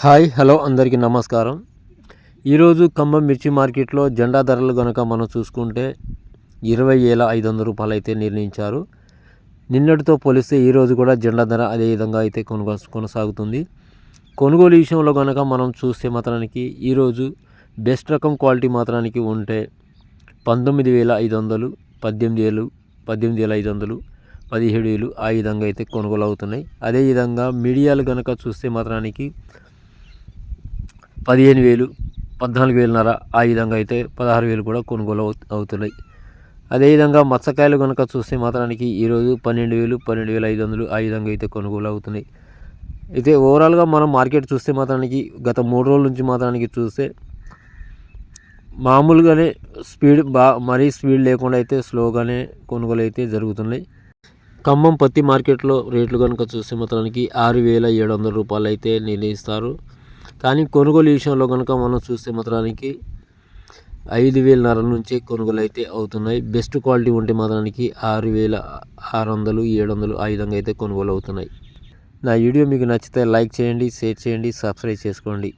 Hi hello అందరికీ నమస్కారం. ఈరోజు ఖమ్మం మిర్చి మార్కెట్లో జెండా ధరలు కనుక మనం చూసుకుంటే 20,500 రూపాయలు అయితే నిర్ణయించారు. నిన్నటితో పోలిస్తే ఈరోజు కూడా జెండా ధర అదే విధంగా అయితే కొనసాగుతుంది. కొనుగోలు విషయంలో కనుక మనం చూస్తే మాత్రానికి ఈరోజు బెస్ట్ రకం క్వాలిటీ మాత్రానికి ఉంటే 19,500, 18,000, 18,500, 17,000 ఆ విధంగా అయితే కొనుగోలు అవుతున్నాయి. అదేవిధంగా మీడియాలు కనుక చూస్తే మాత్రానికి 15,000, 14,500 ఆ విధంగా అయితే 16,000 కూడా కొనుగోలు అవుతున్నాయి. అదేవిధంగా మత్స్యకాయలు కనుక చూస్తే మాత్రానికి ఈరోజు 12,000, 12,500 ఆ విధంగా అయితే కొనుగోలు అవుతున్నాయి. అయితే ఓవరాల్గా మనం మార్కెట్ చూస్తే మాత్రానికి గత 3 రోజుల నుంచి మాత్రానికి చూస్తే మామూలుగానే స్పీడ్ మరీ స్పీడ్ లేకుండా అయితే స్లోగానే కొనుగోలు అయితే జరుగుతున్నాయి. ఖమ్మం పత్తి మార్కెట్లో రేట్లు కనుక చూస్తే మాత్రానికి 6,700 రూపాయలు అయితే నిర్ణయిస్తారు. కానీ కొనుగోలు విషయంలో కనుక మనం చూస్తే మాత్రానికి 5,500 నుంచి కొనుగోలు అయితే అవుతున్నాయి. బెస్ట్ క్వాలిటీ ఉంటే మాత్రానికి 6,600, 700 ఆ విధంగా అయితే కొనుగోలు అవుతున్నాయి. నా వీడియో మీకు నచ్చితే లైక్ చేయండి, షేర్ చేయండి, సబ్స్క్రైబ్ చేసుకోండి.